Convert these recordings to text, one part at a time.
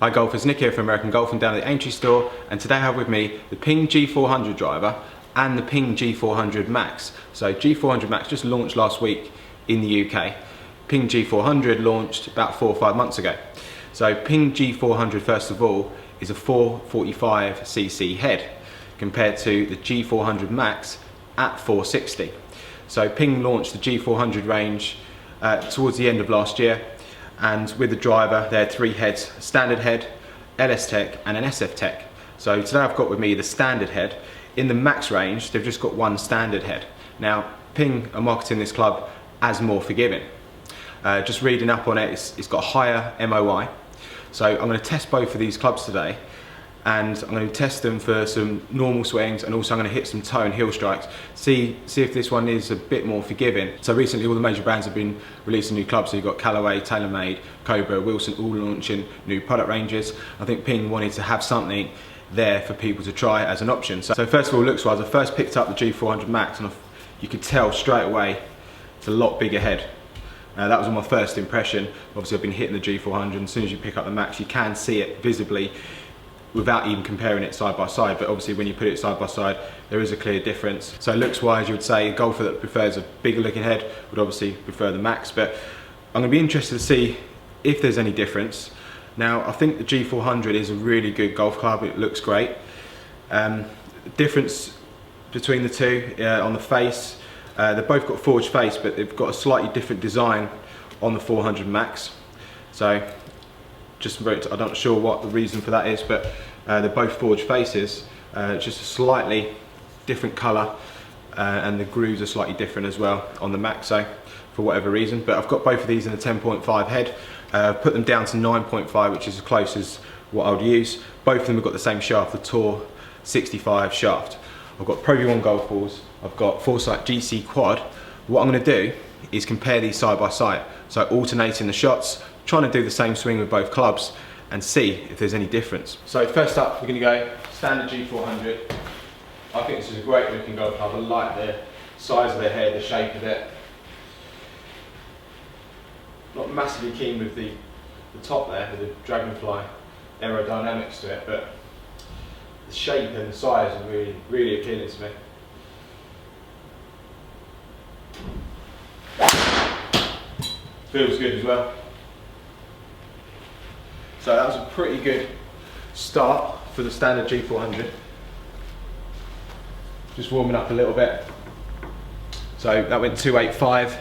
Hi golfers, Nick here from American Golf. I'm down at the Aintree store, and today I have with me the Ping G400 driver and the Ping G400 Max. So G400 Max just launched last week in the UK. Ping G400 launched about 4 or 5 months ago. So Ping G400, first of all, is a 445cc head compared to the G400 Max at 460. So Ping launched the G400 range towards the end of last year, and with the driver they had 3 heads: standard head, LS Tech and an SF Tech. So today I've got with me the standard head. In the Max range they've just got one standard head. Now Ping are marketing this club as more forgiving. Just reading up on it, it's got higher MOI. So I'm going to test both of these clubs today, and I'm going to test them for some normal swings, and also I'm going to hit some toe and heel strikes, see if this one is a bit more forgiving. So recently all the major brands have been releasing new clubs. So you've got Callaway, TaylorMade, Cobra, Wilson, all launching new product ranges. I think Ping wanted to have something there for people to try as an option. So first of all, looks wise, I first picked up the G400 Max, and you could tell straight away it's a lot bigger head. That was my first impression. Obviously I've been hitting the G400, and as soon as you pick up the Max you can see it visibly without even comparing it side by side, but obviously when you put it side by side there is a clear difference. So looks wise, you would say a golfer that prefers a bigger looking head would obviously prefer the Max, but I'm going to be interested to see if there's any difference. Now I think the G400 is a really good golf club, it looks great. Difference between the two on the face, they've both got forged face, but they've got a slightly different design on the 400 Max. So I'm not sure what the reason for that is, but they're both forged faces, just a slightly different colour, and the grooves are slightly different as well on the Max, so for whatever reason. But I've got both of these in a 10.5 head, put them down to 9.5, which is as close as what I would use. Both of them have got the same shaft, the Tour 65 shaft. I've got Pro V1 golf balls, I've got Foresight GC quad. What I'm going to do is compare these side by side, so alternating the shots, trying to do the same swing with both clubs and see if there's any difference. So first up we're going to go standard G400. I think this is a great looking golf club. I like the size of the head, the shape of it. Not massively keen with the top there, with the Dragonfly aerodynamics to it, but the shape and the size are really appealing to me. Feels good as well. So that was a pretty good start for the standard G400. Just warming up a little bit. So that went 285.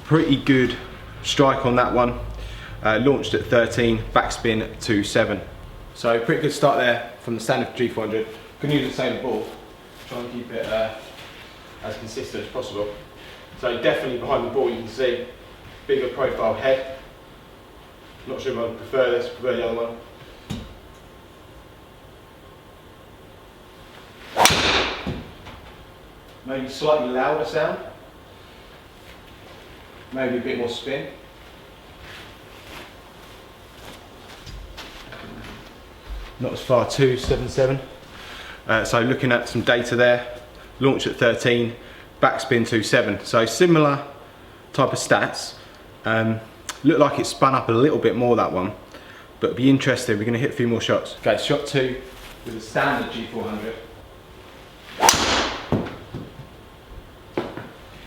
Pretty good strike on that one. Launched at 13, backspin 2.7. So pretty good start there from the standard G400. Can use the same ball. Try and keep it as consistent as possible. So definitely behind the ball you can see bigger profile head. Not sure if I would prefer this, prefer the other one. Maybe slightly louder sound. Maybe a bit more spin. Not as far, 277. So looking at some data there, launch at 13, backspin 2.7. So similar type of stats. Looked like it spun up a little bit more, that one, but it'll be interesting. We're going to hit a few more shots. Okay, shot 2 with the standard G400.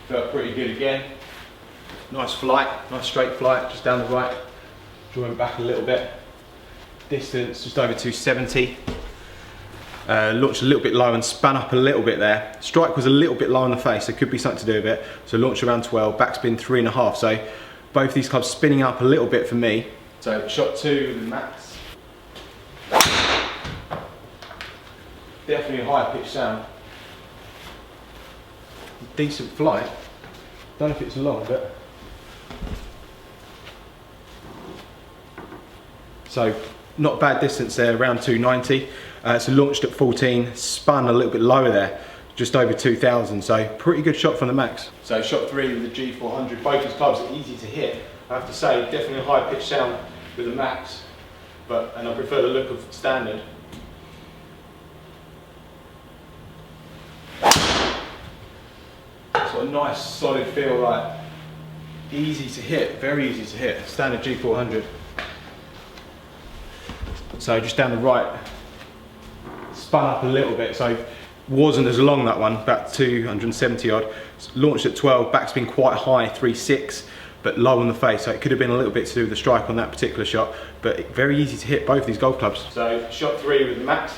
Felt pretty good again. Nice flight, nice straight flight, just down the right. Drawing back a little bit. Distance just over 270. Launched a little bit low and spun up a little bit there. Strike was a little bit low on the face, there could be something to do with it. So launched around 12, backspin 3.5. So both these clubs spinning up a little bit for me. So shot 2 with the Max. Definitely a higher pitch sound. Decent flight. Don't know if it's long, but so not bad distance there, around 290. So launched at 14, spun a little bit lower there, just over 2,000. So pretty good shot from the Max. So shot 3 with the G400. Both these clubs are easy to hit. I have to say, definitely a high pitch sound with the Max, and I prefer the look of standard. It's got a nice solid feel, like easy to hit, very easy to hit. Standard G400. So just down the right, spun up a little bit, so wasn't as long, that one, about 270 odd. Launched at 12, backspin quite high, 3.6, but low on the face, so it could have been a little bit to do with the strike on that particular shot, but very easy to hit both these golf clubs. So shot 3 with the Max.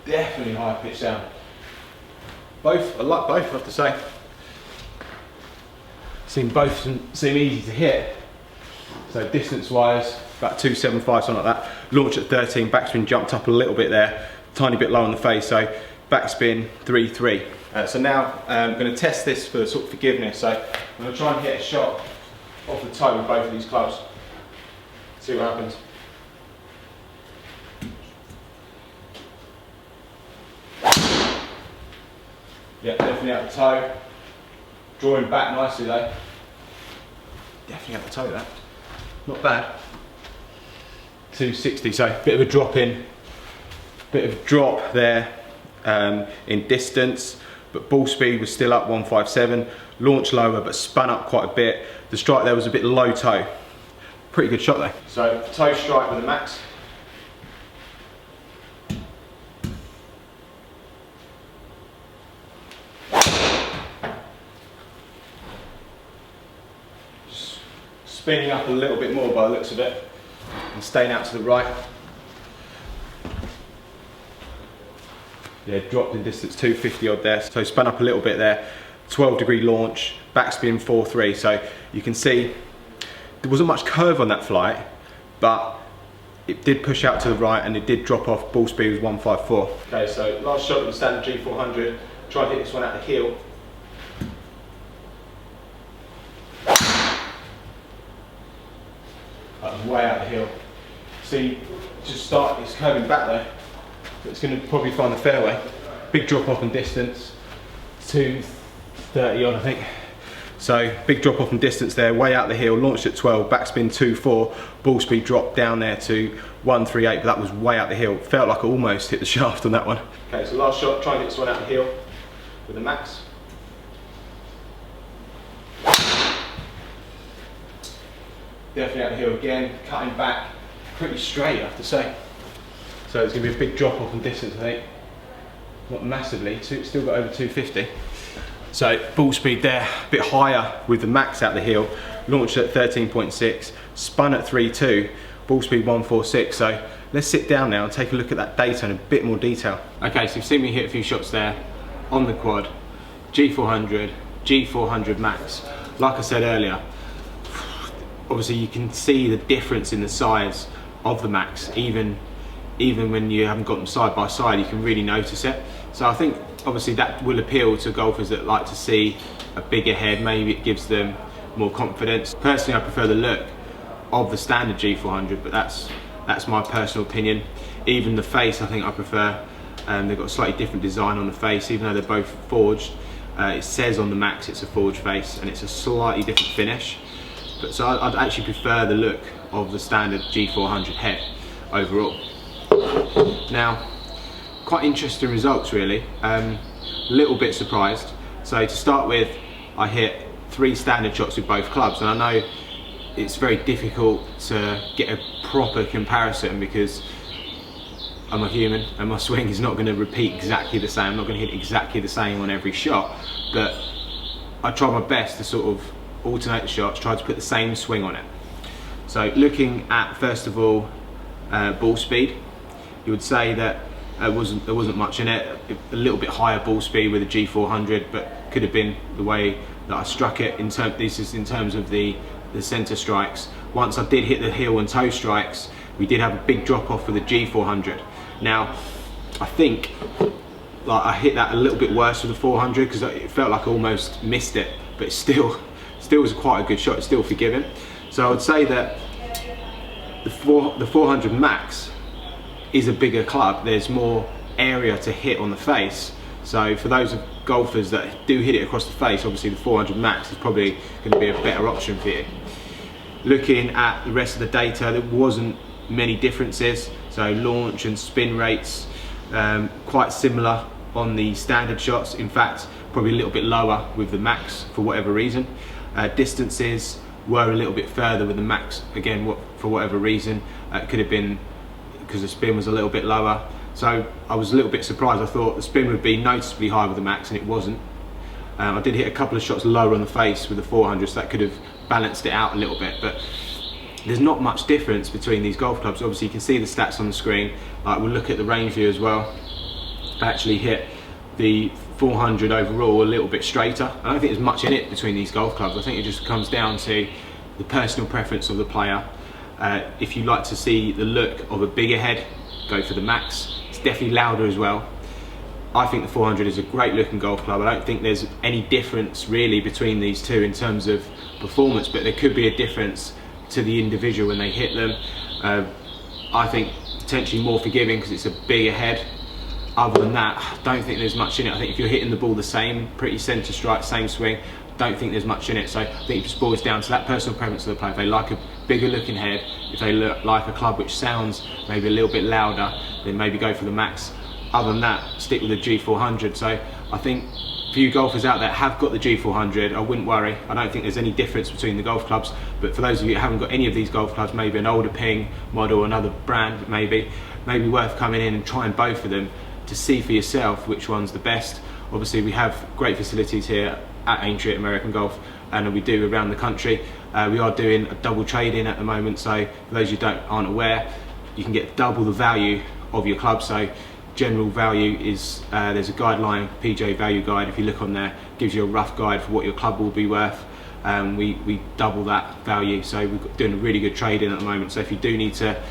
Definitely higher pitch down. Both, I like both, I have to say. Both seem easy to hit. So distance wise, about 275, something like that. Launch at 13, backspin jumped up a little bit there, tiny bit low on the face, so backspin 3.3. So now I'm going to test this for sort of forgiveness. So I'm going to try and hit a shot off the toe with both of these clubs. See what happens. Yeah, definitely out the toe. Drawing back nicely though. Definitely out the toe that. Not bad. 260, so bit of a drop in. Bit of a drop there in distance, but ball speed was still up 157. Launch lower, but spun up quite a bit. The strike there was a bit low toe. Pretty good shot though. So toe strike with the Max. Spinning up a little bit more by the looks of it, and staying out to the right. Yeah, dropped in distance 250 odd there, so spun up a little bit there. 12-degree launch, backspin 4.3, so you can see there wasn't much curve on that flight, but it did push out to the right and it did drop off. Ball speed was 154. Okay, so last shot with the standard G400, try and hit this one out the heel. Way out the hill. See, it's curving back though, but it's going to probably find the fairway. Big drop off in distance, 230 odd I think. So big drop off in distance there, way out the hill, launched at 12, backspin 2.4, ball speed dropped down there to 138, but that was way out the hill. Felt like I almost hit the shaft on that one. Okay, so last shot, try and hit this one out the hill with the Max. Definitely out the hill again, cutting back pretty straight I have to say. So it's going to be a big drop off in distance I think. Not massively, still got over 250. So ball speed there, a bit higher with the Max out the hill. Launched at 13.6, spun at 3.2, ball speed 146. So let's sit down now and take a look at that data in a bit more detail. Okay, so you've seen me hit a few shots there on the quad. G400, G400 Max. Like I said earlier, obviously you can see the difference in the size of the Max, even when you haven't got them side by side, you can really notice it. So I think obviously that will appeal to golfers that like to see a bigger head. Maybe it gives them more confidence. Personally, I prefer the look of the standard G400, but that's my personal opinion. Even the face, I think I prefer. They've got a slightly different design on the face, even though they're both forged. It says on the Max it's a forged face, and it's a slightly different finish. But so I'd actually prefer the look of the standard G400 head overall. Now, quite interesting results really. A little bit surprised. So to start with, I hit 3 standard shots with both clubs, and I know it's very difficult to get a proper comparison because I'm a human and my swing is not going to repeat exactly the same. I'm not going to hit exactly the same on every shot, but I try my best to sort of alternate the shots, try to put the same swing on it. So looking at, first of all, ball speed, you would say that there wasn't much in it. A little bit higher ball speed with a G400, but could have been the way that I struck it. This is in terms of the centre strikes. Once I did hit the heel and toe strikes, we did have a big drop off with the G400. Now, I think like I hit that a little bit worse with the 400 because it felt like I almost missed it, but it still was quite a good shot. It's still forgiving. So I would say that the 400 Max is a bigger club. There's more area to hit on the face. So for those golfers that do hit it across the face, obviously the 400 Max is probably going to be a better option for you. Looking at the rest of the data, there wasn't many differences. So launch and spin rates quite similar on the standard shots. In fact, probably a little bit lower with the Max for whatever reason. Distances were a little bit further with the Max, again, for whatever reason. It could have been because the spin was a little bit lower. So I was a little bit surprised. I thought the spin would be noticeably higher with the Max, and it wasn't. I did hit a couple of shots lower on the face with the 400, so that could have balanced it out a little bit, but there's not much difference between these golf clubs. Obviously you can see the stats on the screen. We'll look at the range view as well. I actually hit the 400 overall a little bit straighter. I don't think there's much in it between these golf clubs. I think it just comes down to the personal preference of the player. If you like to see the look of a bigger head, go for the Max. It's definitely louder as well. I think the 400 is a great looking golf club. I don't think there's any difference really between these two in terms of performance, but there could be a difference to the individual when they hit them. I think potentially more forgiving because it's a bigger head. Other than that, I don't think there's much in it. I think if you're hitting the ball the same, pretty centre strike, same swing, don't think there's much in it. So I think it just boils down to that personal preference of the player. If they like a bigger looking head, if they like a club which sounds maybe a little bit louder, then maybe go for the Max. Other than that, stick with the G400. So I think for you golfers out there have got the G400, I wouldn't worry. I don't think there's any difference between the golf clubs, but for those of you who haven't got any of these golf clubs, maybe an older Ping model, another brand maybe worth coming in and trying both of them to see for yourself which one's the best. Obviously we have great facilities here at Aintree at American Golf, and we do around the country. We are doing a double trade-in at the moment, so for those who aren't aware, you can get double the value of your club. So general value is, there's a guideline, PJ value guide, if you look on there, gives you a rough guide for what your club will be worth. We double that value, so we're doing a really good trade-in at the moment. So if you do need to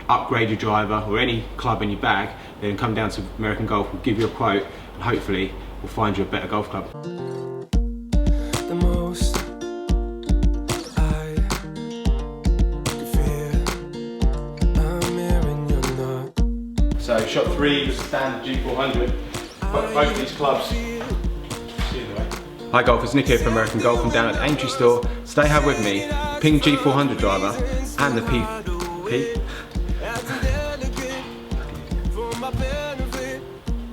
upgrade your driver or any club in your bag, then come down to American Golf, we'll give you a quote, and hopefully we'll find you a better golf club. So shot 3 was standard G400, but both of these clubs. Hi golfers, Nick here from American Golf. I'm down at the Aintree store. Today I have with me the Ping G400 driver and the